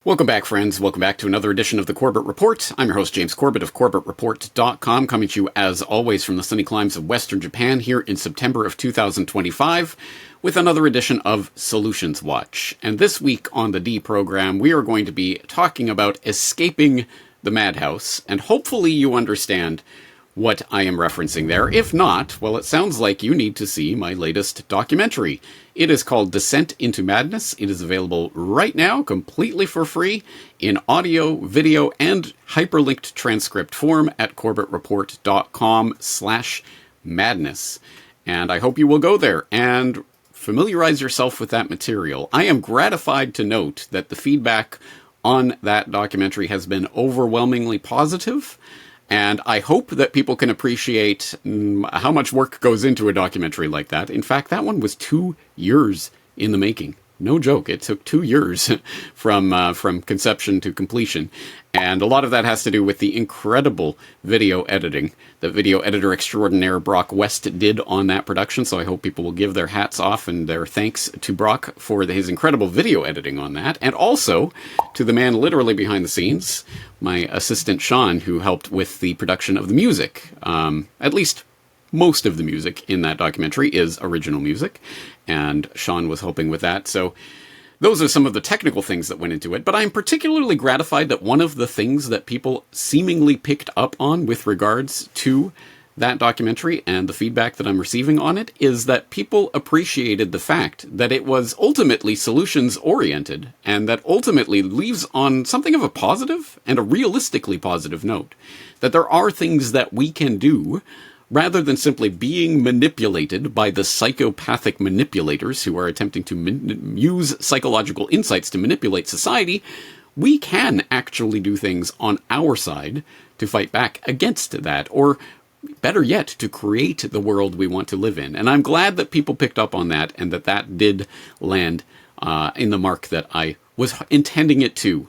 Welcome back, friends. Welcome back to another edition of the Corbett Report. I'm your host, James Corbett of CorbettReport.com, coming to you, as always, from the sunny climes of Western Japan here in September of 2025, with another edition of Solutions Watch. And this week on the D program, we are going to be talking about escaping the Madhouse, and hopefully you understand what I am referencing there. If not, well, it sounds like you need to see my latest documentary. It is called Dissent Into Madness. It is available right now, completely for free, in audio, video, and hyperlinked transcript form at CorbettReport.com/madness. And I hope you will go there and familiarize yourself with that material. I am gratified to note that the feedback on that documentary has been overwhelmingly positive. And I hope that people can appreciate how much work goes into a documentary like that. In fact, that one was 2 years in the making. No joke. It took 2 years from conception to completion. And a lot of that has to do with the incredible video editing that video editor extraordinaire Brock West did on that production. So I hope people will give their hats off and their thanks to Brock for his incredible video editing on that. And also to the man literally behind the scenes, my assistant Sean, who helped with the production of the music. At least most of the music in that documentary is original music, and Sean was helping with that. So those are some of the technical things that went into it, but I'm particularly gratified that one of the things that people seemingly picked up on with regards to that documentary and the feedback that I'm receiving on it is that people appreciated the fact that it was ultimately solutions-oriented, and that ultimately leaves on something of a positive and a realistically positive note. That there are things that we can do rather than simply being manipulated by the psychopathic manipulators who are attempting to use psychological insights to manipulate society. We can actually do things on our side to fight back against that, or better yet, to create the world we want to live in. And I'm glad that people picked up on that, and that did land in the mark that I was intending it to.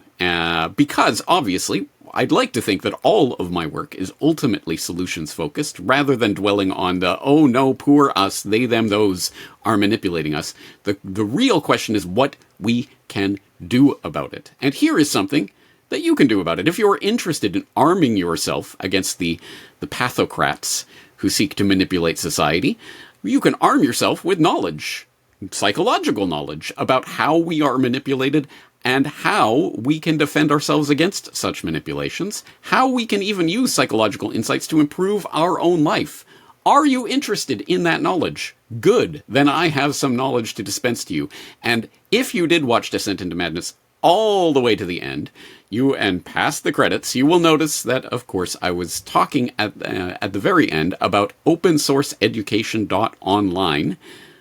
Because, obviously, I'd like to think that all of my work is ultimately solutions-focused, rather than dwelling on the, oh no, poor us, they, them, those are manipulating us. The real question is what we can do about it. And here is something that you can do about it. If you're interested in arming yourself against the pathocrats who seek to manipulate society, you can arm yourself with knowledge, psychological knowledge, about how we are manipulated and how we can defend ourselves against such manipulations, how we can even use psychological insights to improve our own life. Are you interested in that knowledge? Good. Then I have some knowledge to dispense to you. And if you did watch Dissent Into Madness all the way to the end, and past the credits, you will notice that, of course, I was talking at the very end about OpenSourceEducation.online,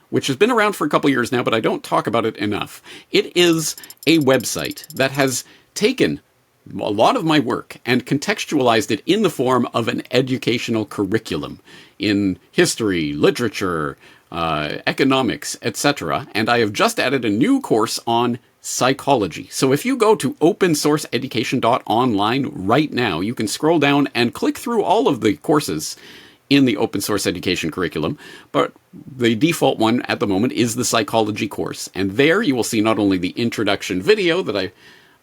which has been around for a couple years now, but I don't talk about it enough. It is a website that has taken a lot of my work and contextualized it in the form of an educational curriculum in history, literature, economics, etc. And I have just added a new course on psychology. So if you go to OpenSourceEducation.online right now, you can scroll down and click through all of the courses in the open source education curriculum, but the default one at the moment is the psychology course. And there you will see not only the introduction video that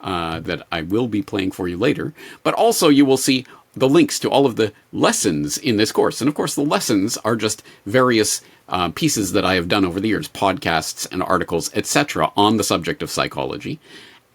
I will be playing for you later, but also you will see the links to all of the lessons in this course. And of course, the lessons are just various pieces that I have done over the years, podcasts and articles, etc., on the subject of psychology.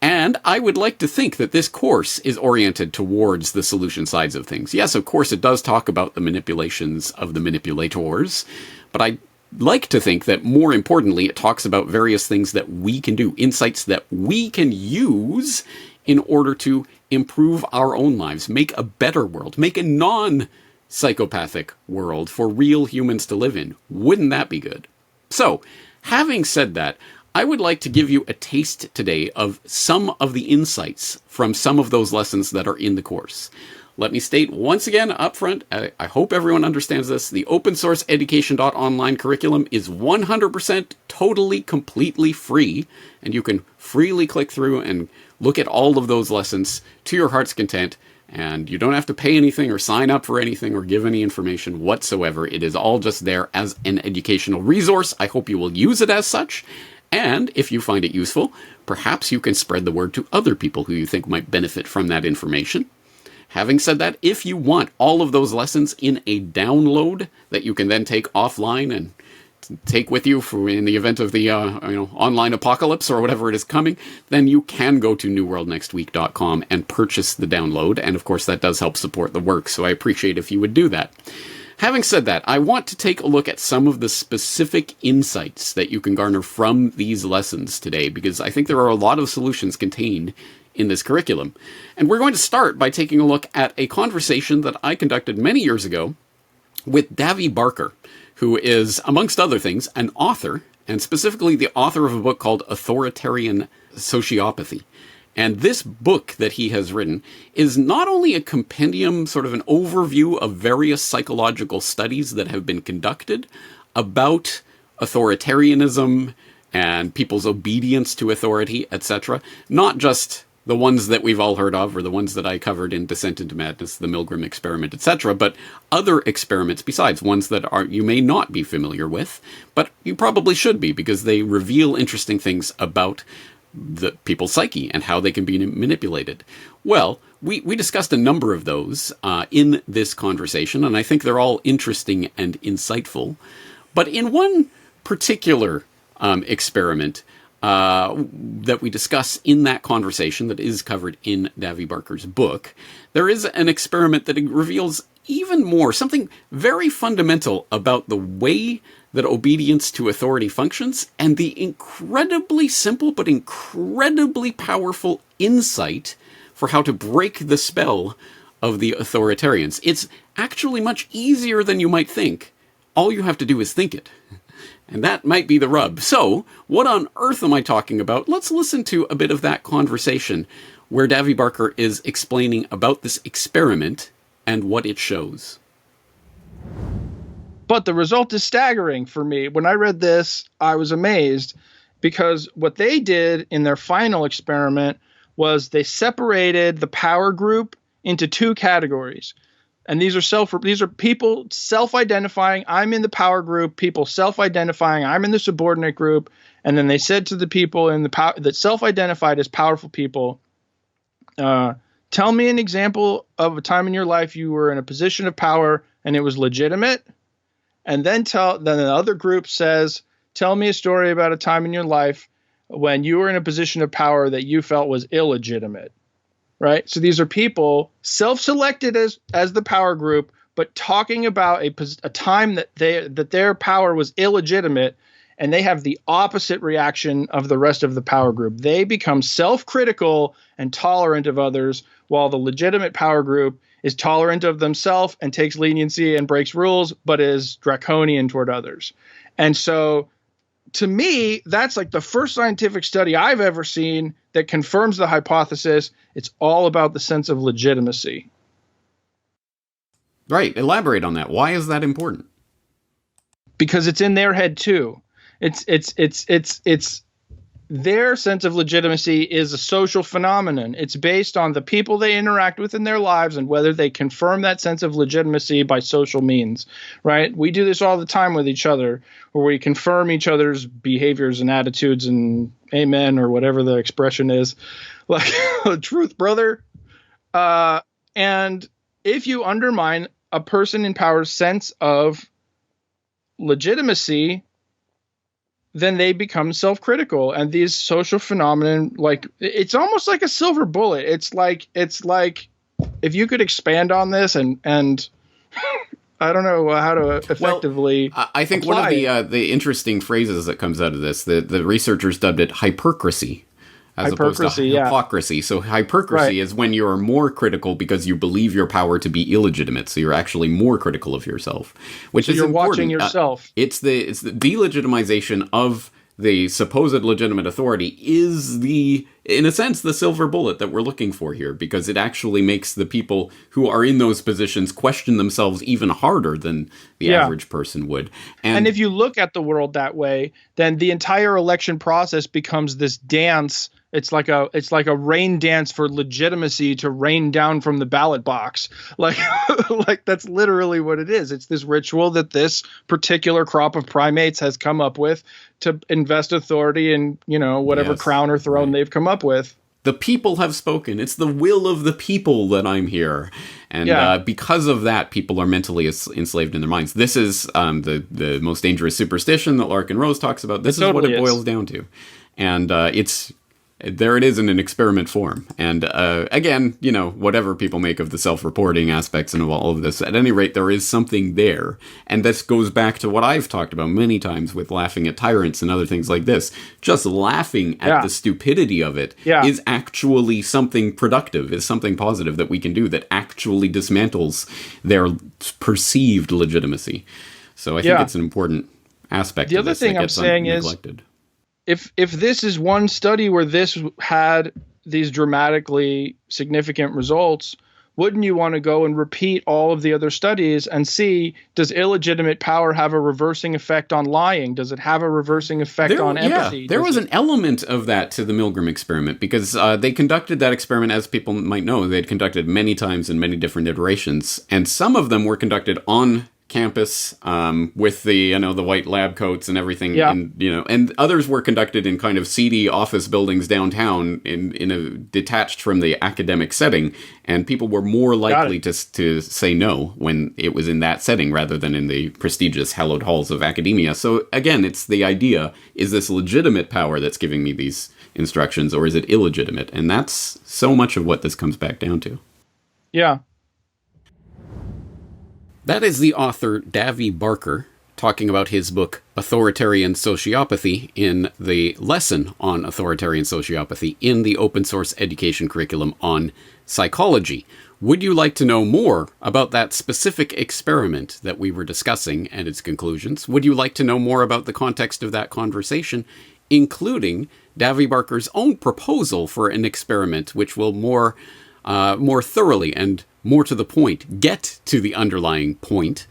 And I would like to think that this course is oriented towards the solution sides of things. Yes, of course, it does talk about the manipulations of the manipulators, but I like to think that more importantly, it talks about various things that we can do, insights that we can use in order to improve our own lives, make a better world, make a non-psychopathic world for real humans to live in. Wouldn't that be good? So, having said that, I would like to give you a taste today of some of the insights from some of those lessons that are in the course. Let me state once again up front, I hope everyone understands this, the OpenSourceEducation.online curriculum is 100% totally, completely free, and you can freely click through and look at all of those lessons to your heart's content, and you don't have to pay anything or sign up for anything or give any information whatsoever. It is all just there as an educational resource. I hope you will use it as such. And if you find it useful, perhaps you can spread the word to other people who you think might benefit from that information. Having said that, if you want all of those lessons in a download that you can then take offline and take with you for in the event of the online apocalypse or whatever it is coming, then you can go to newworldnextweek.com and purchase the download. And of course, that does help support the work, so I appreciate if you would do that. Having said that, I want to take a look at some of the specific insights that you can garner from these lessons today, because I think there are a lot of solutions contained in this curriculum. And we're going to start by taking a look at a conversation that I conducted many years ago with Davy Barker, who is, amongst other things, an author, and specifically the author of a book called Authoritarian Sociopathy. And this book that he has written is not only a compendium, sort of an overview of various psychological studies that have been conducted about authoritarianism and people's obedience to authority, etc. Not just the ones that we've all heard of, or the ones that I covered in Dissent Into Madness, the Milgram experiment, etc., but other experiments besides, ones that you may not be familiar with, but you probably should be, because they reveal interesting things about the people's psyche and how they can be manipulated. Well, we discussed a number of those in this conversation, and I think they're all interesting and insightful. But in one particular experiment that we discuss in that conversation that is covered in Davy Barker's book, there is an experiment that reveals even more, something very fundamental about the way that obedience to authority functions, and the incredibly simple but incredibly powerful insight for how to break the spell of the authoritarians. It's actually much easier than you might think. All you have to do is think it. And that might be the rub. So, what on earth am I talking about? Let's listen to a bit of that conversation where Davy Barker is explaining about this experiment and what it shows. But the result is staggering for me. When I read this, I was amazed, because what they did in their final experiment was they separated the power group into two categories. And these are people self-identifying, I'm in the power group, people self-identifying, I'm in the subordinate group. And then they said to the people in the that self-identified as powerful people, tell me an example of a time in your life you were in a position of power and it was legitimate. And then the other group says, tell me a story about a time in your life when you were in a position of power that you felt was illegitimate. Right? So these are people self-selected as the power group, but talking about a time that their power was illegitimate, and they have the opposite reaction of the rest of the power group. They become self-critical and tolerant of others, while the legitimate power group is tolerant of themselves and takes leniency and breaks rules, but is draconian toward others. And so, to me, that's like the first scientific study I've ever seen that confirms the hypothesis. It's all about the sense of legitimacy. Right. Elaborate on that. Why is that important? Because it's in their head too. It's their sense of legitimacy is a social phenomenon. It's based on the people they interact with in their lives and whether they confirm that sense of legitimacy by social means, right? We do this all the time with each other, where we confirm each other's behaviors and attitudes and amen, or whatever the expression is, like truth, brother. And if you undermine a person in power's sense of legitimacy, then they become self-critical. And these social phenomenon, like, it's almost like a silver bullet. It's like if you could expand on this and I don't know how to effectively. Well, I think one of the interesting phrases that comes out of this, the researchers dubbed it hypercrisy, as opposed to hypocrisy. So hypercrisy is when you're more critical because you believe your power to be illegitimate. So you're actually more critical of yourself, which is important. Watching yourself. It's the delegitimization of the supposed legitimate authority is in a sense, the silver bullet that we're looking for here, because it actually makes the people who are in those positions question themselves even harder than the average person would. And if you look at the world that way, then the entire election process becomes this dance It's like a rain dance for legitimacy to rain down from the ballot box. Like like that's literally what it is. It's this ritual that this particular crop of primates has come up with to invest authority in, whatever crown or throne they've come up with. The people have spoken. It's the will of the people that I'm here. And because of that, people are mentally enslaved in their minds. This is the most dangerous superstition that Larkin Rose talks about. This is what it boils down to. And there it is in an experiment form. And again, whatever people make of the self-reporting aspects and of all of this, at any rate, there is something there. And this goes back to what I've talked about many times with laughing at tyrants and other things like this. Just laughing at the stupidity of it is actually something productive, is something positive that we can do that actually dismantles their perceived legitimacy. So I think it's an important aspect the of other this thing that I'm gets saying neglected. is, if this is one study where this had these dramatically significant results, wouldn't you want to go and repeat all of the other studies and see, does illegitimate power have a reversing effect on lying? Does it have a reversing effect on empathy? There was an element of that to the Milgram experiment, because they conducted that experiment, as people might know, they'd conducted many times in many different iterations, and some of them were conducted on campus with the the white lab coats and everything, and others were conducted in kind of seedy office buildings downtown in a detached from the academic setting, and people were more likely to say no when it was in that setting rather than in the prestigious hallowed halls of academia. So again, it's the idea, is this legitimate power that's giving me these instructions, or is it illegitimate? And that's so much of what this comes back down to. Yeah. That is the author Davy Barker talking about his book Authoritarian Sociopathy in the lesson on authoritarian sociopathy in the open source education curriculum on psychology. Would you like to know more about that specific experiment that we were discussing and its conclusions? Would you like to know more about the context of that conversation, including Davy Barker's own proposal for an experiment which will more thoroughly and more to the point, get to the underlying point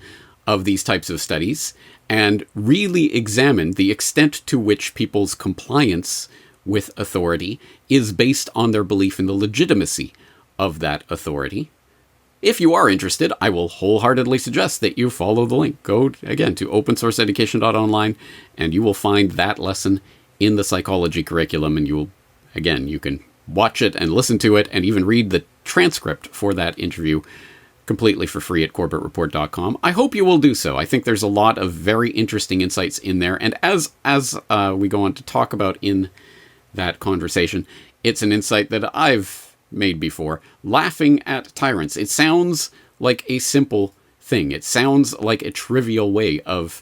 of these types of studies and really examine the extent to which people's compliance with authority is based on their belief in the legitimacy of that authority? If you are interested, I will wholeheartedly suggest that you follow the link. Go, again, to OpenSourceEducation.online, and you will find that lesson in the psychology curriculum, and you can watch it and listen to it and even read the transcript for that interview completely for free at corbettreport.com. I hope you will do so. I think there's a lot of very interesting insights in there. And as we go on to talk about in that conversation, it's an insight that I've made before. Laughing at tyrants. It sounds like a simple thing. It sounds like a trivial way of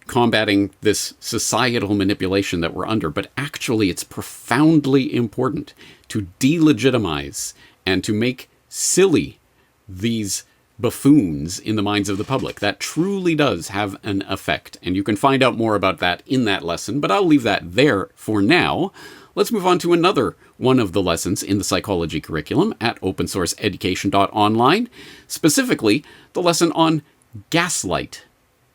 combating this societal manipulation that we're under, but actually it's profoundly important to delegitimize and to make silly these buffoons in the minds of the public. That truly does have an effect, and you can find out more about that in that lesson, but I'll leave that there for now. Let's move on to another one of the lessons in the psychology curriculum at OpenSourceEducation.online, specifically the lesson on Gaslight,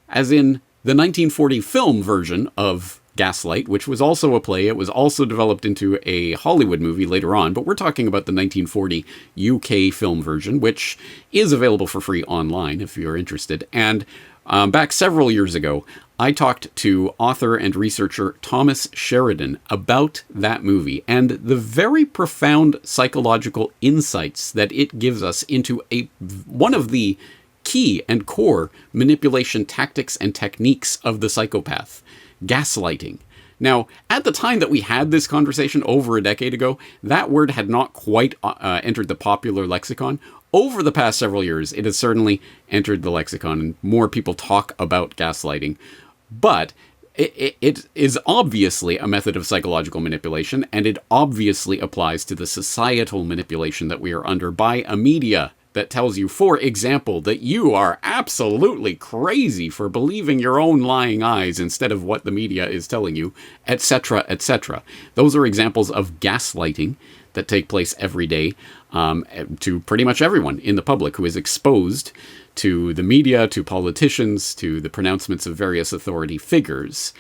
as in the 1940 film version of Gaslight, which was also a play. It was also developed into a Hollywood movie later on, but we're talking about the 1940 UK film version, which is available for free online if you're interested. And back several years ago, I talked to author and researcher Thomas Sheridan about that movie and the very profound psychological insights that it gives us into one of the key and core manipulation tactics and techniques of the psychopath, gaslighting. Now, at the time that we had this conversation over a decade ago, that word had not quite entered the popular lexicon. Over the past several years, it has certainly entered the lexicon, and more people talk about gaslighting. But it is obviously a method of psychological manipulation, and it obviously applies to the societal manipulation that we are under by a media that tells you, for example, that you are absolutely crazy for believing your own lying eyes instead of what the media is telling you, etc., etc. Those are examples of gaslighting that take place every day to pretty much everyone in the public who is exposed to the media, to politicians, to the pronouncements of various authority figures.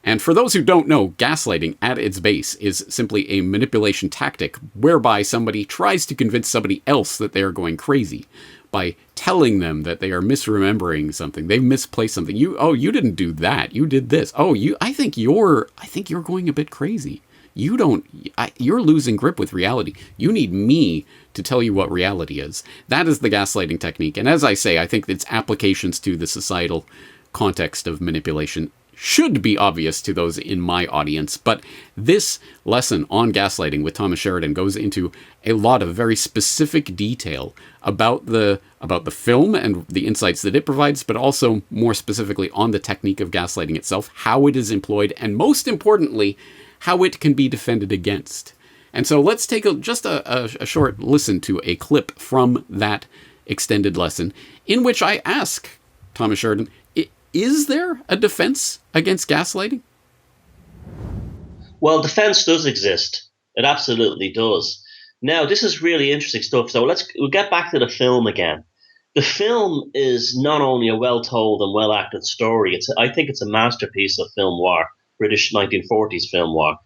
And for those who don't know, gaslighting at its base is simply a manipulation tactic whereby somebody tries to convince somebody else that they are going crazy by telling them that they are misremembering something. They've misplaced something. You didn't do that. You did this. I think you're going a bit crazy. You're losing grip with reality. You need me to tell you what reality is. That is the gaslighting technique. And as I say, I think its applications to the societal context of manipulation should be obvious to those in my audience. But this lesson on gaslighting with Thomas Sheridan goes into a lot of very specific detail about the film and the insights that it provides, but also more specifically on the technique of gaslighting itself, how it is employed, and most importantly, how it can be defended against. And so let's take just a short listen to a clip from that extended lesson in which I ask Thomas Sheridan, is there a defense against gaslighting? Well, defense does exist. It absolutely does. Now, this is really interesting stuff. So we'll get back to the film again. The film is not only a well-told and well-acted story. I think it's a masterpiece of film noir, British 1940s film noir.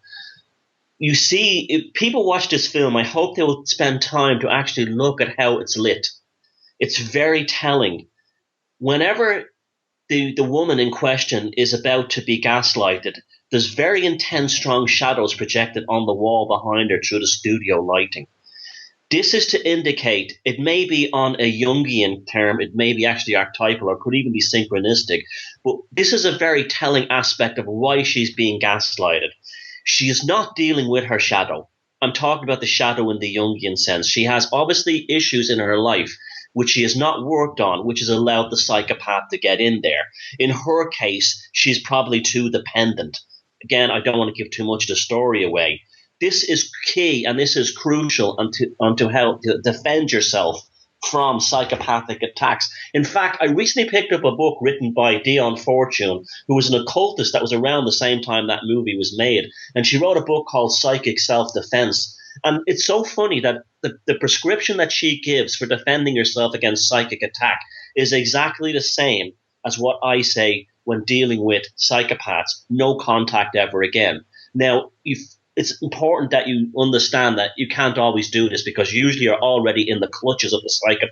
You see, if people watch this film, I hope they will spend time to actually look at how it's lit. It's very telling. Whenever the woman in question is about to be gaslighted, there's very intense, strong shadows projected on the wall behind her through the studio lighting. This is to indicate, it may be on a Jungian term, it may be actually archetypal, or could even be synchronistic, but this is a very telling aspect of why she's being gaslighted. She is not dealing with her shadow. I'm talking about the shadow in the Jungian sense. She has obviously issues in her life which she has not worked on, which has allowed the psychopath to get in there. In her case, she's probably too dependent. Again, I don't want to give too much of the story away. This is key and this is crucial onto how to defend yourself from psychopathic attacks. In fact, I recently picked up a book written by Dion Fortune, who was an occultist that was around the same time that movie was made. And she wrote a book called Psychic Self-Defense. And it's so funny that the prescription that she gives for defending yourself against psychic attack is exactly the same as what I say when dealing with psychopaths: no contact ever again. Now, it's important that you understand that you can't always do this, because usually you're already in the clutches of the psychopath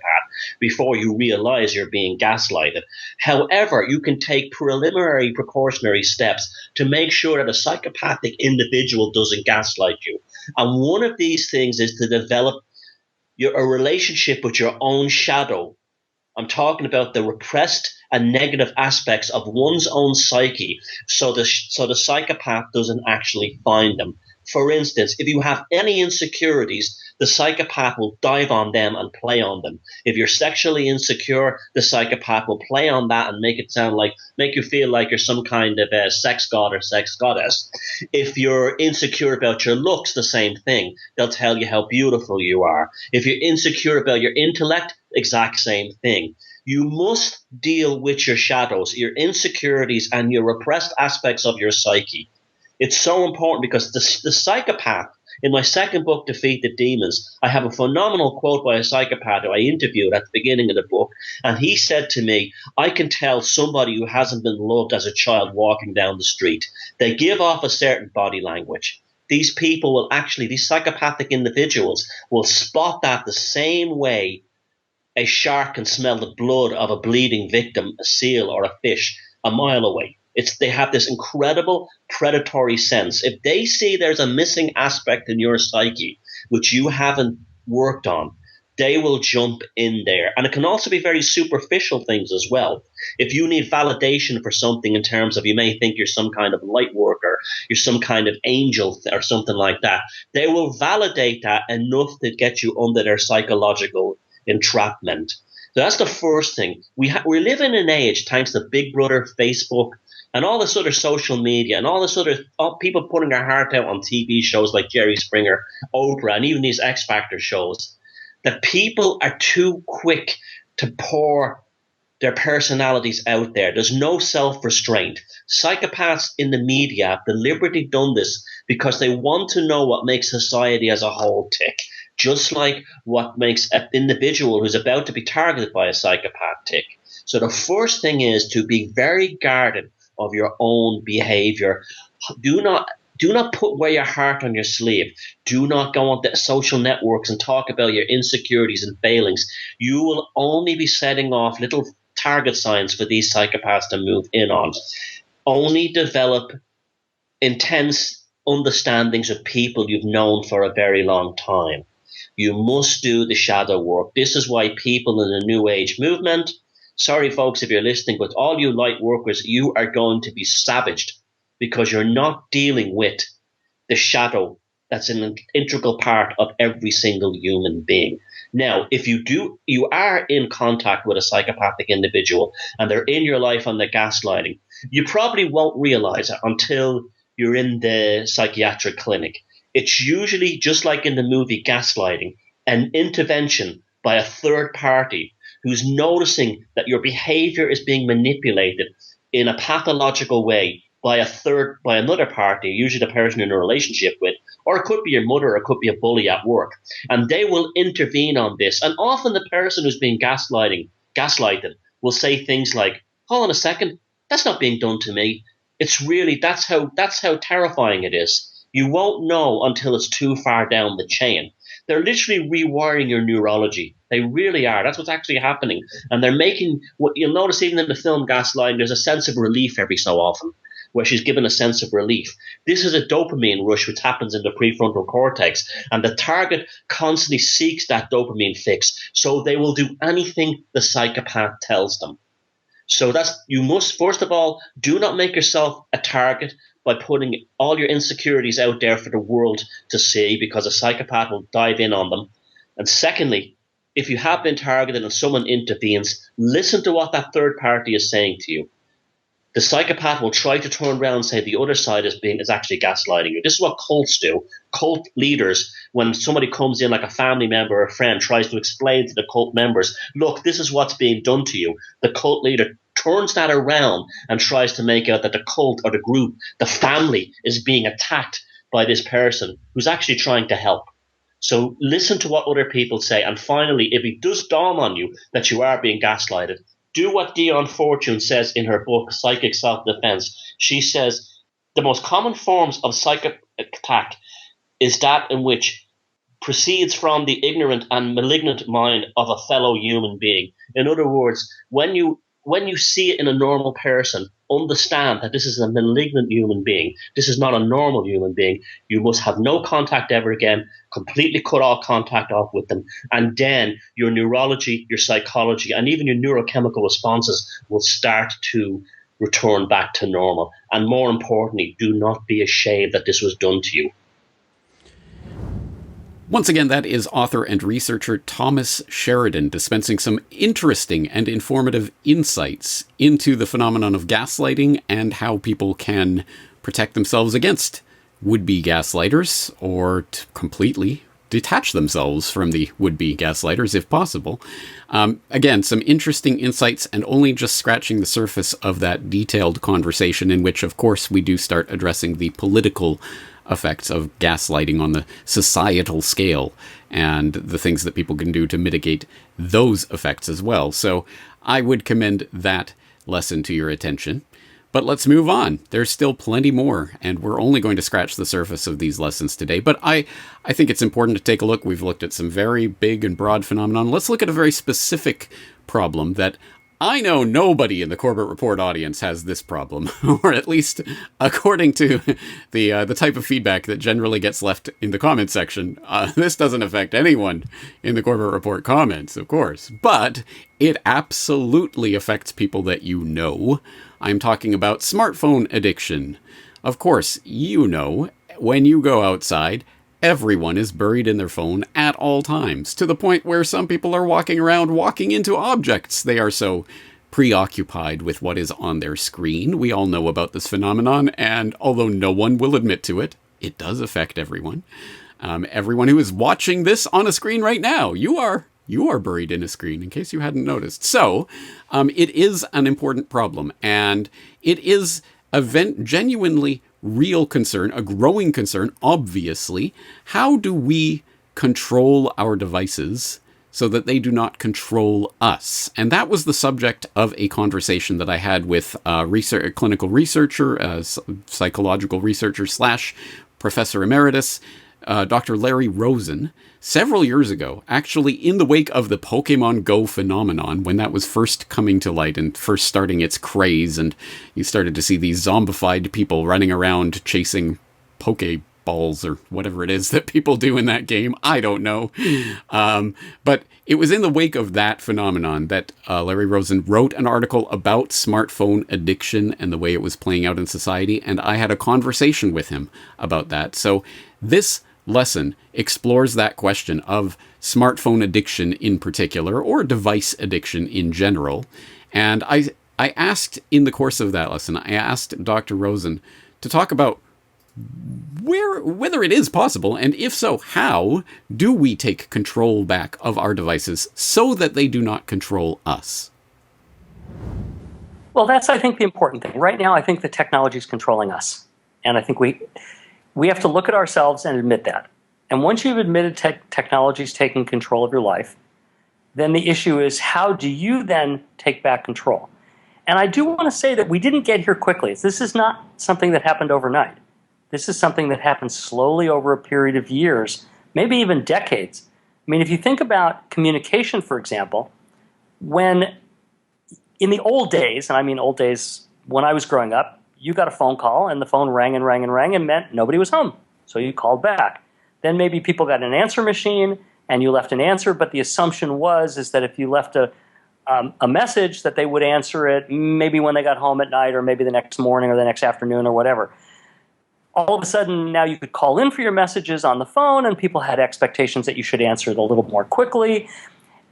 before you realize you're being gaslighted. However, you can take preliminary precautionary steps to make sure that a psychopathic individual doesn't gaslight you. And one of these things is to develop a relationship with your own shadow. I'm talking about the repressed and negative aspects of one's own psyche, so the psychopath doesn't actually find them. For instance, if you have any insecurities, the psychopath will dive on them and play on them. If you're sexually insecure, the psychopath will play on that and make you feel like you're some kind of a sex god or sex goddess. If you're insecure about your looks, the same thing. They'll tell you how beautiful you are. If you're insecure about your intellect, exact same thing. You must deal with your shadows, your insecurities, and your repressed aspects of your psyche. It's so important because the psychopath, in my second book, Defeat the Demons, I have a phenomenal quote by a psychopath who I interviewed at the beginning of the book. And he said to me, I can tell somebody who hasn't been loved as a child walking down the street. They give off a certain body language. These people will actually, these psychopathic individuals will spot that the same way a shark can smell the blood of a bleeding victim, a seal or a fish, a mile away. They have this incredible predatory sense. If they see there's a missing aspect in your psyche which you haven't worked on, they will jump in there. And it can also be very superficial things as well. If you need validation for something, in terms of, you may think you're some kind of light worker, you're some kind of angel or something like that, they will validate that enough to get you under their psychological entrapment. So that's the first thing. We live in an age, thanks to Big Brother, Facebook, and all this other social media, and all this other people putting their heart out on TV shows like Jerry Springer, Oprah, and even these X Factor shows, that people are too quick to pour their personalities out there. There's no self-restraint. Psychopaths in the media have deliberately done this because they want to know what makes society as a whole tick, just like what makes an individual who's about to be targeted by a psychopath tick. So the first thing is to be very guarded of your own behavior. Do not wear your heart on your sleeve. Do not go on the social networks and talk about your insecurities and failings. You will only be setting off little target signs for these psychopaths to move in on. Only develop intense understandings of people you've known for a very long time. You must do the shadow work. This is why people in the New Age movement, sorry folks if you're listening, but all you light workers, you are going to be savaged because you're not dealing with the shadow that's an integral part of every single human being. Now, if you are in contact with a psychopathic individual and they're in your life on the gaslighting, you probably won't realize it until you're in the psychiatric clinic. It's usually, just like in the movie Gaslighting, an intervention by a third party who's noticing that your behavior is being manipulated in a pathological way by another party, usually the person you're in a relationship with, or it could be your mother, or it could be a bully at work. And they will intervene on this. And often the person who's being gaslighted will say things like, hold on a second, that's not being done to me. It's really, that's how terrifying it is. You won't know until it's too far down the chain. They're literally rewiring your neurology. They really are. That's what's actually happening. And they're making, what you'll notice even in the film Gaslighting, there's a sense of relief every so often, where she's given a sense of relief. This is a dopamine rush which happens in the prefrontal cortex, and the target constantly seeks that dopamine fix. So they will do anything the psychopath tells them. So you must, first of all, do not make yourself a target by putting all your insecurities out there for the world to see, because a psychopath will dive in on them. And secondly, if you have been targeted and someone intervenes, listen to what that third party is saying to you. The psychopath will try to turn around and say the other side is actually gaslighting you. This is what cults do. Cult leaders, when somebody comes in, like a family member or a friend, tries to explain to the cult members, look, this is what's being done to you. The cult leader turns that around and tries to make out that the cult or the group, the family, is being attacked by this person who's actually trying to help. So listen to what other people say. And finally, if it does dawn on you that you are being gaslighted, do what Dion Fortune says in her book, Psychic Self-Defense. She says the most common forms of psychic attack is that in which proceeds from the ignorant and malignant mind of a fellow human being. In other words, when you see it in a normal person, understand that this is a malignant human being. This is not a normal human being. You must have no contact ever again, completely cut all contact off with them. And then your neurology, your psychology, and even your neurochemical responses will start to return back to normal. And more importantly, do not be ashamed that this was done to you. Once again, that is author and researcher Thomas Sheridan dispensing some interesting and informative insights into the phenomenon of gaslighting and how people can protect themselves against would-be gaslighters, or to completely detach themselves from the would-be gaslighters if possible. Again, some interesting insights, and only just scratching the surface of that detailed conversation, in which, of course, we do start addressing the political effects of gaslighting on the societal scale and the things that people can do to mitigate those effects as well. So I would commend that lesson to your attention. But let's move on. There's still plenty more, and we're only going to scratch the surface of these lessons today. But I think it's important to take a look. We've looked at some very big and broad phenomenon. Let's look at a very specific problem that I know nobody in the Corbett Report audience has this problem, or at least according to the type of feedback that generally gets left in the comment section. This doesn't affect anyone in the Corbett Report comments, of course, but it absolutely affects people that you know. I'm talking about smartphone addiction. Of course, you know, when you go outside, everyone is buried in their phone at all times, to the point where some people are walking around walking into objects. They are so preoccupied with what is on their screen. We all know about this phenomenon, and although no one will admit to it, it does affect everyone. Everyone who is watching this on a screen right now, you are buried in a screen, in case you hadn't noticed. So, it is an important problem, and it is a genuinely real concern, a growing concern, obviously. How do we control our devices so that they do not control us. And that was the subject of a conversation that I had with a clinical researcher, a psychological researcher / professor emeritus, Dr. Larry Rosen, several years ago, actually in the wake of the Pokemon Go phenomenon, when that was first coming to light and first starting its craze, and you started to see these zombified people running around chasing Pokeballs or whatever it is that people do in that game. I don't know. But it was in the wake of that phenomenon that Larry Rosen wrote an article about smartphone addiction and the way it was playing out in society, and I had a conversation with him about that. So this lesson explores that question of smartphone addiction in particular, or device addiction in general. And I asked, in the course of that lesson, I asked Dr. Rosen to talk about whether it is possible, and if so, how do we take control back of our devices so that they do not control us? Well, that's, I think, the important thing. Right now, I think the technology is controlling us. And I think we have to look at ourselves and admit that. And once you've admitted technology is taking control of your life, then the issue is, how do you then take back control? And I do want to say that we didn't get here quickly. This is not something that happened overnight. This is something that happened slowly over a period of years, maybe even decades. I mean, if you think about communication, for example, when in the old days, and I mean old days when I was growing up, you got a phone call and the phone rang and rang and rang and meant nobody was home. So you called back. Then maybe people got an answer machine and you left an answer, but the assumption is that if you left a message that they would answer it maybe when they got home at night, or maybe the next morning or the next afternoon or whatever. All of a sudden, now you could call in for your messages on the phone, and people had expectations that you should answer it a little more quickly.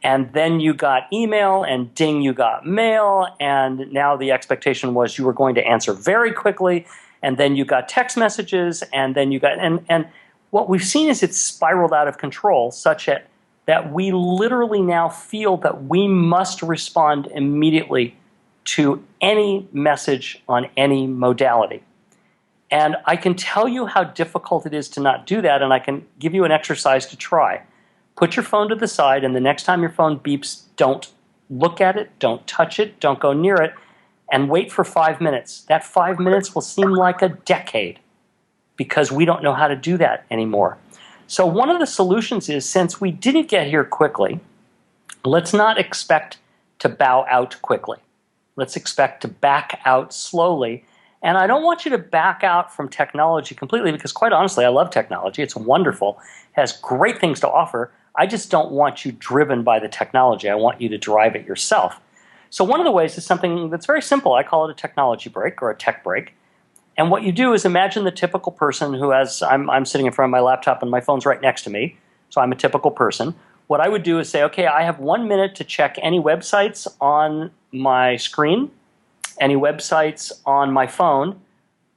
And then you got email, and ding, you got mail, and now the expectation was you were going to answer very quickly. And then you got text messages, and then you got and what we've seen is it's spiraled out of control, such that we literally now feel that we must respond immediately to any message on any modality. And I can tell you how difficult it is to not do that, and I can give you an exercise to try. Put your phone to the side, and the next time your phone beeps, don't look at it, don't touch it, don't go near it, and wait for 5 minutes. That 5 minutes will seem like a decade because we don't know how to do that anymore. So one of the solutions is, since we didn't get here quickly, let's not expect to bow out quickly. Let's expect to back out slowly. And I don't want you to back out from technology completely, because quite honestly, I love technology. It's wonderful. It has great things to offer. I just don't want you driven by the technology. I want you to drive it yourself. So one of the ways is something that's very simple. I call it a technology break, or a tech break. And what you do is, imagine the typical person who has, I'm sitting in front of my laptop and my phone's right next to me. So I'm a typical person. What I would do is say, okay, I have 1 minute to check any websites on my screen, any websites on my phone,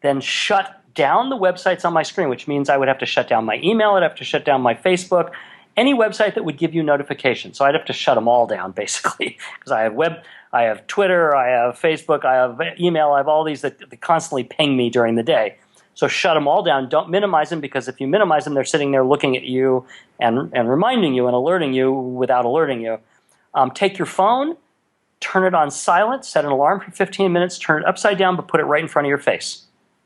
then shut down the websites on my screen, which means I would have to shut down my email, I'd have to shut down my Facebook, any website that would give you notifications. So I'd have to shut them all down, basically, because I have Twitter, I have Facebook, I have email, I have all these that constantly ping me during the day. So shut them all down. Don't minimize them, because if you minimize them, they're sitting there looking at you and reminding you and alerting you without alerting you. Take your phone, turn it on silent, set an alarm for 15 minutes, turn it upside down, but put it right in front of your face.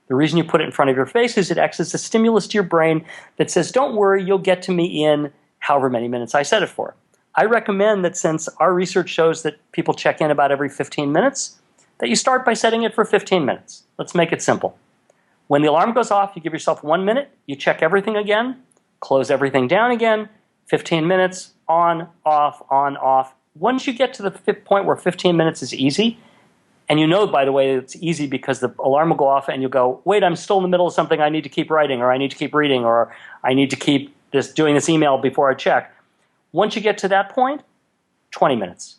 The reason you put it in front of your face is it acts as a stimulus to your brain that says, don't worry, you'll get to me in however many minutes I set it for. I recommend that, since our research shows that people check in about every 15 minutes, that you start by setting it for 15 minutes. Let's make it simple. When the alarm goes off, you give yourself 1 minute, you check everything again, close everything down again, 15 minutes, on, off. Once you get to the point where 15 minutes is easy, and you know, by the way, it's easy because the alarm will go off and you'll go, wait, I'm still in the middle of something, I need to keep writing, or I need to keep reading, or I need to keep doing this email before I check. Once you get to that point, 20 minutes,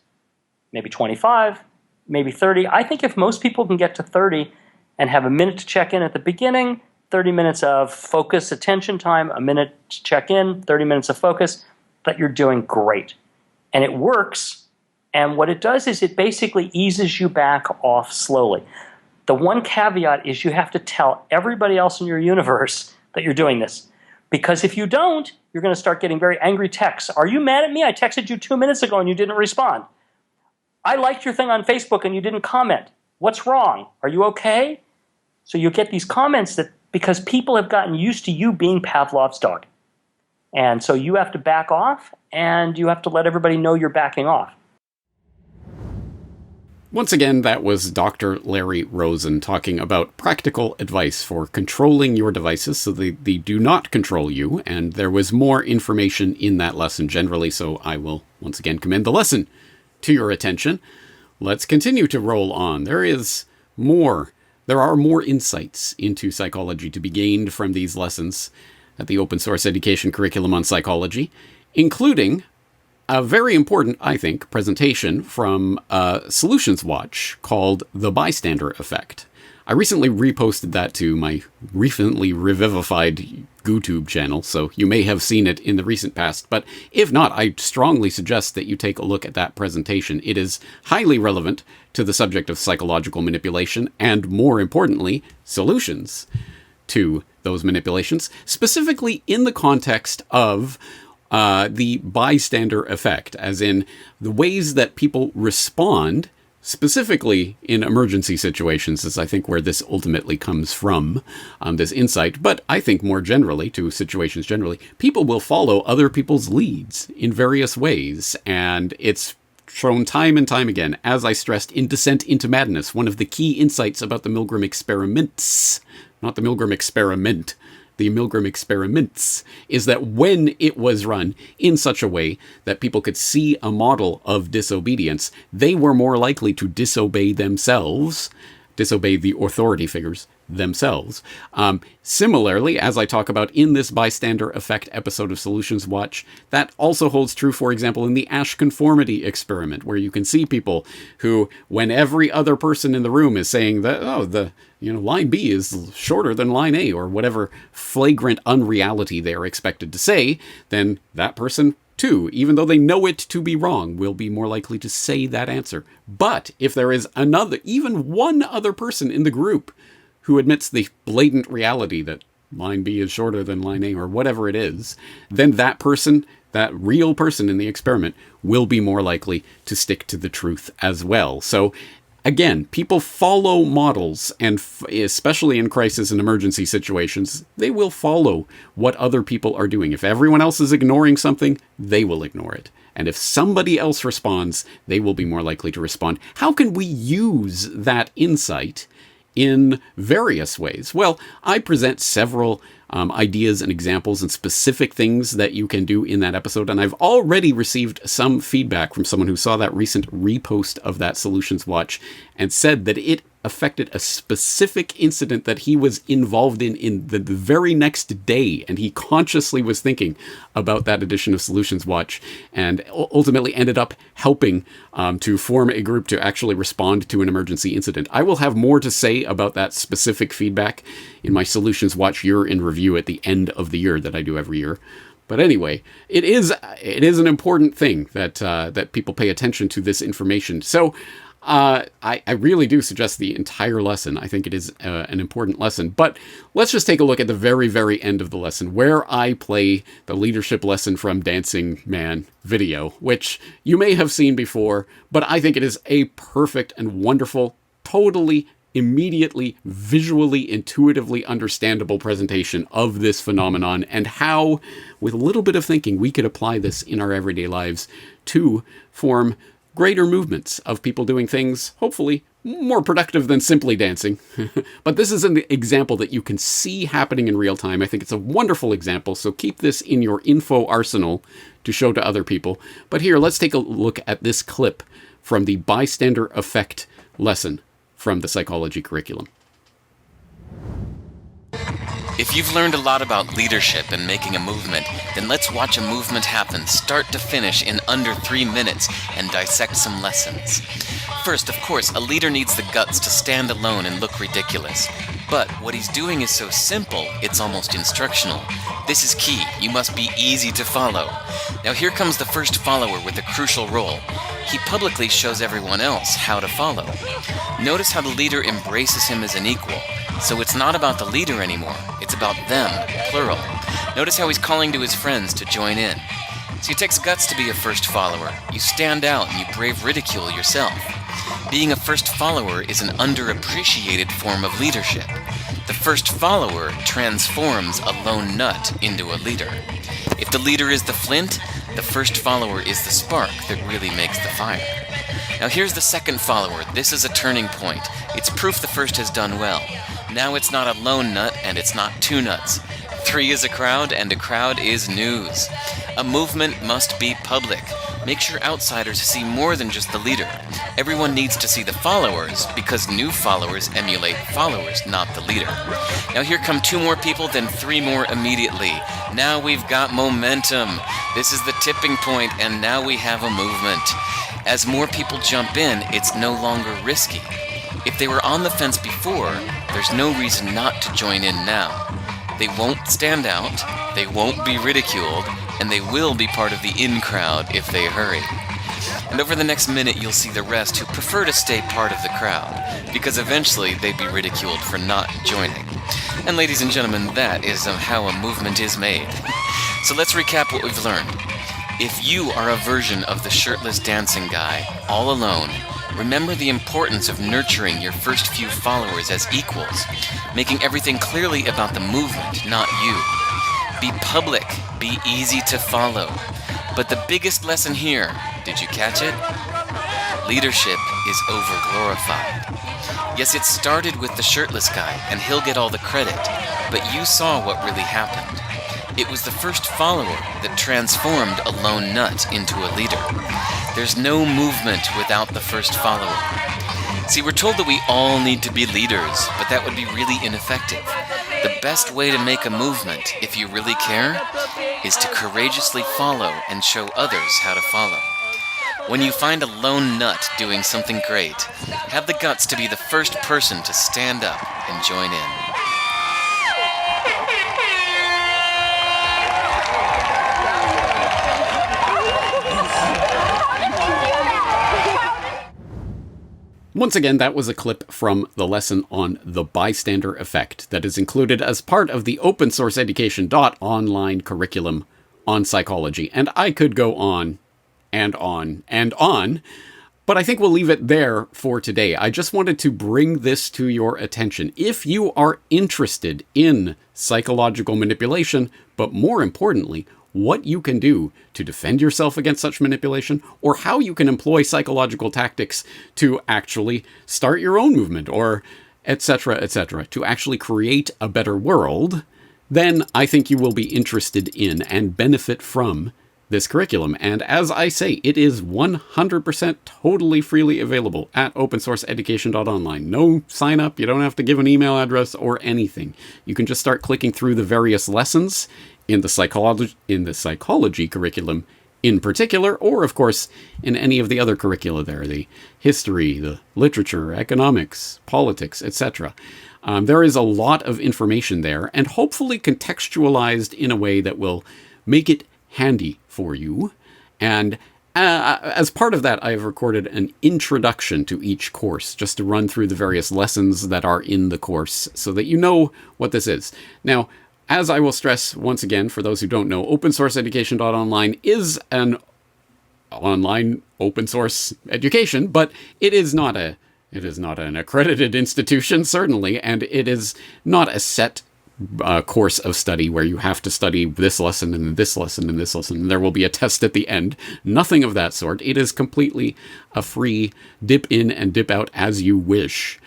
maybe 25, maybe 30. I think if most people can get to 30 and have a minute to check in at the beginning, 30 minutes of focus attention time, a minute to check in, 30 minutes of focus, that you're doing great. And it works, and what it does is it basically eases you back off slowly. The one caveat is you have to tell everybody else in your universe that you're doing this. Because if you don't, you're going to start getting very angry texts. Are you mad at me? I texted you 2 minutes ago and you didn't respond. I liked your thing on Facebook and you didn't comment. What's wrong? Are you okay? So you get these comments that because people have gotten used to you being Pavlov's dog. And so you have to back off, and you have to let everybody know you're backing off. Once again, that was Dr. Larry Rosen talking about practical advice for controlling your devices so they do not control you, and there was more information in that lesson generally, so I will once again commend the lesson to your attention. Let's continue to roll on. There are more insights into psychology to be gained from these lessons at the Open Source Education curriculum on psychology, including a very important, I think, presentation from Solutions Watch called The Bystander Effect. I recently reposted that to my recently revivified GooTube channel, so you may have seen it in the recent past, but if not, I strongly suggest that you take a look at that presentation. It is highly relevant to the subject of psychological manipulation, and more importantly, solutions to those manipulations, specifically in the context of the bystander effect, as in the ways that people respond, specifically in emergency situations, is I think where this ultimately comes from, this insight. But I think more generally, to situations generally, people will follow other people's leads in various ways, and it's shown time and time again, as I stressed in Dissent Into Madness, one of the key insights about the Milgram experiments, not the Milgram experiment, the Milgram experiments, is that when it was run in such a way that people could see a model of disobedience, they were more likely to disobey themselves, disobey the authority figures themselves. Similarly, as I talk about in this bystander effect episode of Solutions Watch, that also holds true, for example, in the Asch conformity experiment, where you can see people who, when every other person in the room is saying that, line B is shorter than line A, or whatever flagrant unreality they are expected to say, then that person too, even though they know it to be wrong, will be more likely to say that answer. But if there is even one other person in the group who admits the blatant reality that line B is shorter than line A, or whatever it is, then that person, that real person in the experiment, will be more likely to stick to the truth as well. So again, people follow models, and especially in crisis and emergency situations, they will follow what other people are doing. If everyone else is ignoring something, they will ignore it. And if somebody else responds, they will be more likely to respond. How can we use that insight in various ways? Well, I present several ideas and examples and specific things that you can do in that episode, and I've already received some feedback from someone who saw that recent repost of that Solutions Watch and said that it affected a specific incident that he was involved in the very next day, and he consciously was thinking about that edition of Solutions Watch, and ultimately ended up helping to form a group to actually respond to an emergency incident. I will have more to say about that specific feedback in my Solutions Watch Year in Review at the end of the year that I do every year. But anyway, it is an important thing that people pay attention to this information. So I really do suggest the entire lesson. I think it is an important lesson. But let's just take a look at the very, very end of the lesson, where I play the leadership lesson from Dancing Man video, which you may have seen before, but I think it is a perfect and wonderful, totally immediately, visually, intuitively understandable presentation of this phenomenon, and how, with a little bit of thinking, we could apply this in our everyday lives to form greater movements of people doing things, hopefully, more productive than simply dancing. But this is an example that you can see happening in real time. I think it's a wonderful example, so keep this in your info arsenal to show to other people. But here, let's take a look at this clip from the bystander effect lesson from the psychology curriculum. If you've learned a lot about leadership and making a movement, then let's watch a movement happen start to finish in under 3 minutes and dissect some lessons. First, of course, a leader needs the guts to stand alone and look ridiculous. But what he's doing is so simple, it's almost instructional. This is key. You must be easy to follow. Now here comes the first follower with a crucial role. He publicly shows everyone else how to follow. Notice how the leader embraces him as an equal. So it's not about the leader anymore. It's about them, plural. Notice how he's calling to his friends to join in. See, it takes guts to be a first follower. You stand out and you brave ridicule yourself. Being a first follower is an underappreciated form of leadership. The first follower transforms a lone nut into a leader. If the leader is the flint, the first follower is the spark that really makes the fire. Now here's the second follower. This is a turning point. It's proof the first has done well. Now it's not a lone nut and it's not two nuts. 3 is a crowd and a crowd is news. A movement must be public. Make sure outsiders see more than just the leader. Everyone needs to see the followers because new followers emulate followers, not the leader. Now here come 2 more people, then 3 more immediately. Now we've got momentum. This is the tipping point, and now we have a movement. As more people jump in, it's no longer risky. If they were on the fence before, there's no reason not to join in now. They won't stand out, they won't be ridiculed, and they will be part of the in crowd if they hurry. And over the next minute you'll see the rest who prefer to stay part of the crowd, because eventually they'd be ridiculed for not joining. And ladies and gentlemen, that is how a movement is made. So let's recap what we've learned. If you are a version of the shirtless dancing guy, all alone, remember the importance of nurturing your first few followers as equals, making everything clearly about the movement, not you. Be public, be easy to follow. But the biggest lesson here, did you catch it? Leadership is overglorified. Yes, it started with the shirtless guy, and he'll get all the credit, but you saw what really happened. It was the first follower that transformed a lone nut into a leader. There's no movement without the first follower. See, we're told that we all need to be leaders, but that would be really ineffective. The best way to make a movement, if you really care, is to courageously follow and show others how to follow. When you find a lone nut doing something great, have the guts to be the first person to stand up and join in. Once again, that was a clip from the lesson on the bystander effect that is included as part of the OpenSourceEducation.online curriculum on psychology. And I could go on and on and on, but I think we'll leave it there for today. I just wanted to bring this to your attention. If you are interested in psychological manipulation, but more importantly, what you can do to defend yourself against such manipulation, or how you can employ psychological tactics to actually start your own movement, or etc., to actually create a better world, then I think you will be interested in and benefit from this curriculum. And as I say, it is 100% totally freely available at OpenSourceEducation.online. No sign up, you don't have to give an email address or anything. You can just start clicking through the various lessons in the psychology curriculum in particular, or of course in any of the other curricula there, the history, the literature, economics, politics, etc. There is a lot of information there, and hopefully contextualized in a way that will make it handy for you. And as part of that, I have recorded an introduction to each course, just to run through the various lessons that are in the course so that you know what this is. Now, as I will stress once again, for those who don't know, OpenSourceEducation.online is an online open source education, but it is not an accredited institution, certainly, and it is not a set course of study where you have to study this lesson and this lesson and this lesson, and there will be a test at the end. Nothing of that sort. It is completely a free dip in and dip out as you wish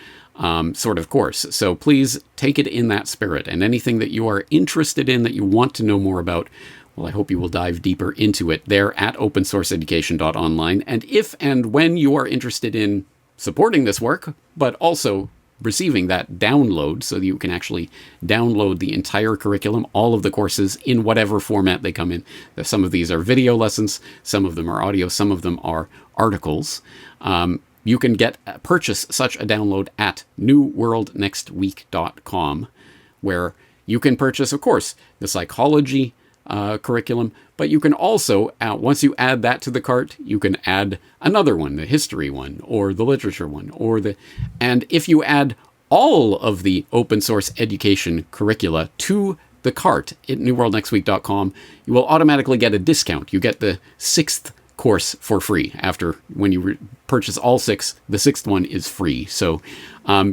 sort of course. So please take it in that spirit, and anything that you are interested in that you want to know more about, well, I hope you will dive deeper into it there at OpenSourceEducation.online. And if and when you are interested in supporting this work, but also receiving that download so that you can actually download the entire curriculum, all of the courses in whatever format they come in. Some of these are video lessons, some of them are audio, some of them are articles. You can purchase such a download at newworldnextweek.com, where you can purchase, of course, the psychology curriculum, but you can also, once you add that to the cart, you can add another one, the history one, or the literature one, and if you add all of the open source education curricula to the cart at newworldnextweek.com, you will automatically get a discount. You get the 6th course for free. After when you purchase all 6, the 6th one is free. So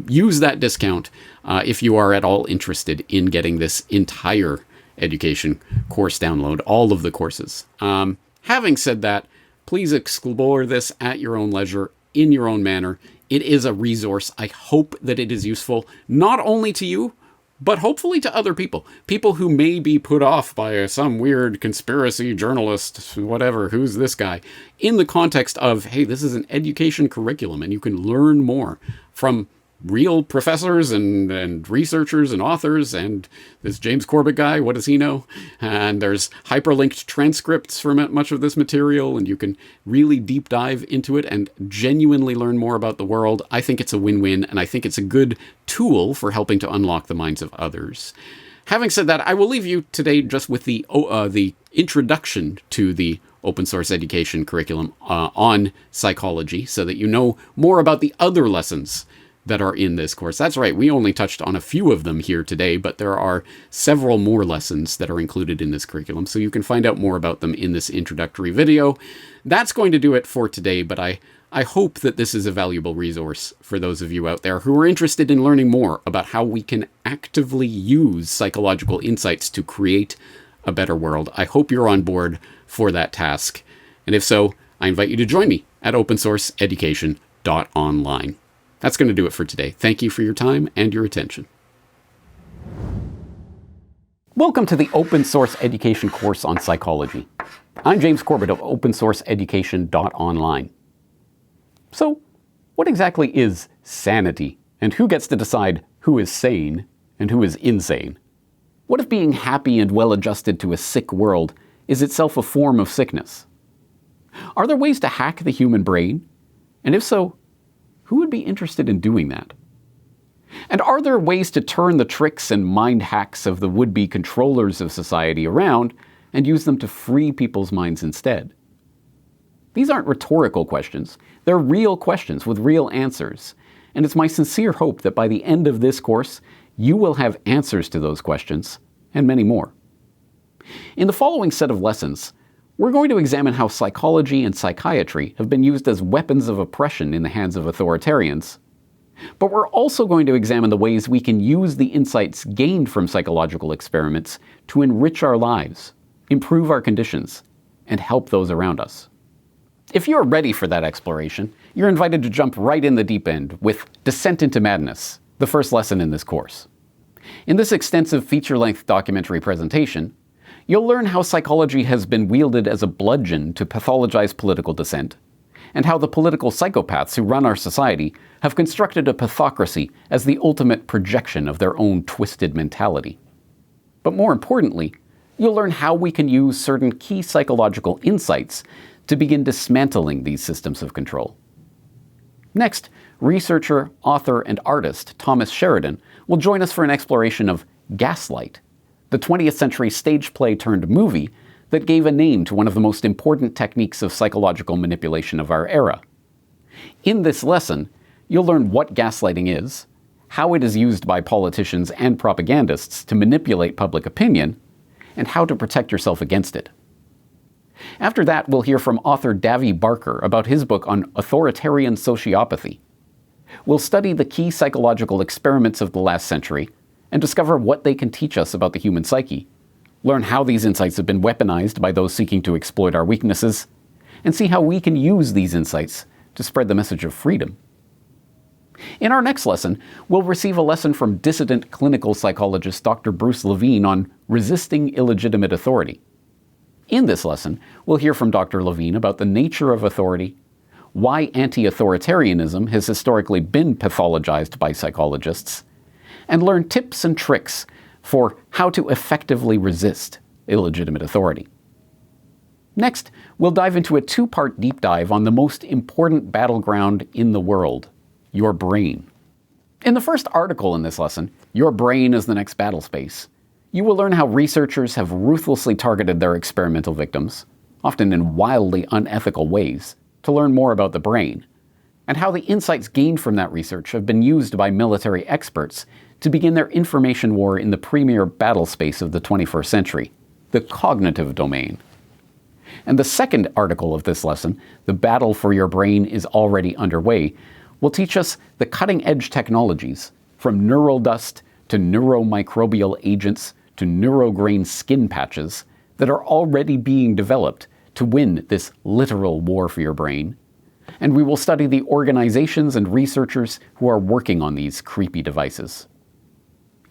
use that discount if you are at all interested in getting this entire education course download, all of the courses. Having said that, please explore this at your own leisure, in your own manner. It is a resource. I hope that it is useful, not only to you, but hopefully to other people. People who may be put off by some weird conspiracy journalist, whatever, who's this guy, in the context of, hey, this is an education curriculum and you can learn more from real professors and researchers and authors, and this James Corbett guy, what does he know? And there's hyperlinked transcripts for much of this material, and you can really deep dive into it and genuinely learn more about the world. I think it's a win-win, and I think it's a good tool for helping to unlock the minds of others. Having said that, I will leave you today just with the introduction to the open source education curriculum on psychology, so that you know more about the other lessons that are in this course. That's right, we only touched on a few of them here today, but there are several more lessons that are included in this curriculum, so you can find out more about them in this introductory video. That's going to do it for today, but I hope that this is a valuable resource for those of you out there who are interested in learning more about how we can actively use psychological insights to create a better world. I hope you're on board for that task, and if so, I invite you to join me at OpenSourceEducation.online. That's going to do it for today. Thank you for your time and your attention. Welcome to the Open Source Education course on psychology. I'm James Corbett of OpenSourceEducation.online. So, what exactly is sanity? And who gets to decide who is sane and who is insane? What if being happy and well-adjusted to a sick world is itself a form of sickness? Are there ways to hack the human brain? And if so, who would be interested in doing that? And are there ways to turn the tricks and mind hacks of the would-be controllers of society around and use them to free people's minds instead? These aren't rhetorical questions. They're real questions with real answers. And it's my sincere hope that by the end of this course, you will have answers to those questions and many more. In the following set of lessons, we're going to examine how psychology and psychiatry have been used as weapons of oppression in the hands of authoritarians. But we're also going to examine the ways we can use the insights gained from psychological experiments to enrich our lives, improve our conditions, and help those around us. If you're ready for that exploration, you're invited to jump right in the deep end with Dissent Into Madness, the first lesson in this course. In this extensive feature-length documentary presentation, you'll learn how psychology has been wielded as a bludgeon to pathologize political dissent, and how the political psychopaths who run our society have constructed a pathocracy as the ultimate projection of their own twisted mentality. But more importantly, you'll learn how we can use certain key psychological insights to begin dismantling these systems of control. Next, researcher, author, and artist Thomas Sheridan will join us for an exploration of Gaslight, the 20th century stage play turned movie that gave a name to one of the most important techniques of psychological manipulation of our era. In this lesson, you'll learn what gaslighting is, how it is used by politicians and propagandists to manipulate public opinion, and how to protect yourself against it. After that, we'll hear from author Davy Barker about his book on authoritarian sociopathy. We'll study the key psychological experiments of the last century and discover what they can teach us about the human psyche, learn how these insights have been weaponized by those seeking to exploit our weaknesses, and see how we can use these insights to spread the message of freedom. In our next lesson, we'll receive a lesson from dissident clinical psychologist Dr. Bruce Levine on resisting illegitimate authority. In this lesson, we'll hear from Dr. Levine about the nature of authority, why anti-authoritarianism has historically been pathologized by psychologists, and learn tips and tricks for how to effectively resist illegitimate authority. Next, we'll dive into a two-part deep dive on the most important battleground in the world, your brain. In the first article in this lesson, Your Brain is the Next Battle Space, you will learn how researchers have ruthlessly targeted their experimental victims, often in wildly unethical ways, to learn more about the brain, and how the insights gained from that research have been used by military experts to begin their information war in the premier battle space of the 21st century, the cognitive domain. And the second article of this lesson, The Battle for Your Brain is Already Underway, will teach us the cutting-edge technologies, from neural dust to neuromicrobial agents to neurograin skin patches, that are already being developed to win this literal war for your brain. And we will study the organizations and researchers who are working on these creepy devices.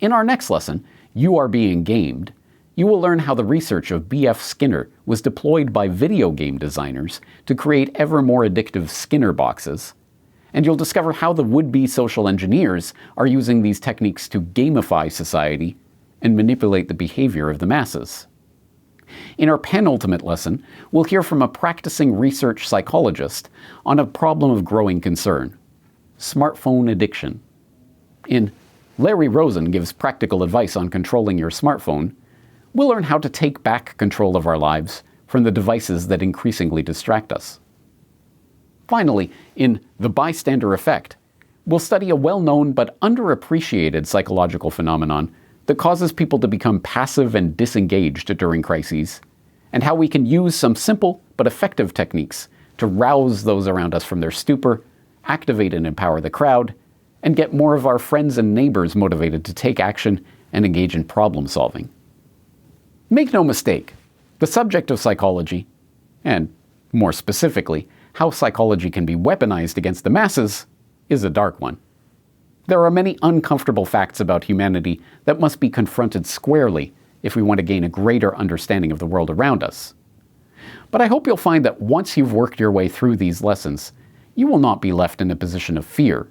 In our next lesson, You Are Being Gamed, you will learn how the research of B.F. Skinner was deployed by video game designers to create ever more addictive Skinner boxes, and you'll discover how the would-be social engineers are using these techniques to gamify society and manipulate the behavior of the masses. In our penultimate lesson, we'll hear from a practicing research psychologist on a problem of growing concern: smartphone addiction. In Larry Rosen Gives Practical Advice on Controlling Your Smartphone, we'll learn how to take back control of our lives from the devices that increasingly distract us. Finally, in The Bystander Effect, we'll study a well-known but underappreciated psychological phenomenon that causes people to become passive and disengaged during crises, and how we can use some simple but effective techniques to rouse those around us from their stupor, activate and empower the crowd, and get more of our friends and neighbors motivated to take action and engage in problem solving. Make no mistake, the subject of psychology, and more specifically, how psychology can be weaponized against the masses, is a dark one. There are many uncomfortable facts about humanity that must be confronted squarely if we want to gain a greater understanding of the world around us. But I hope you'll find that once you've worked your way through these lessons, you will not be left in a position of fear,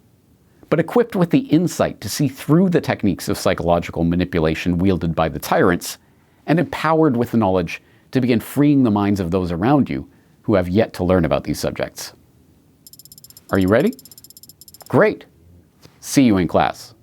but equipped with the insight to see through the techniques of psychological manipulation wielded by the tyrants, and empowered with the knowledge to begin freeing the minds of those around you who have yet to learn about these subjects. Are you ready? Great! See you in class.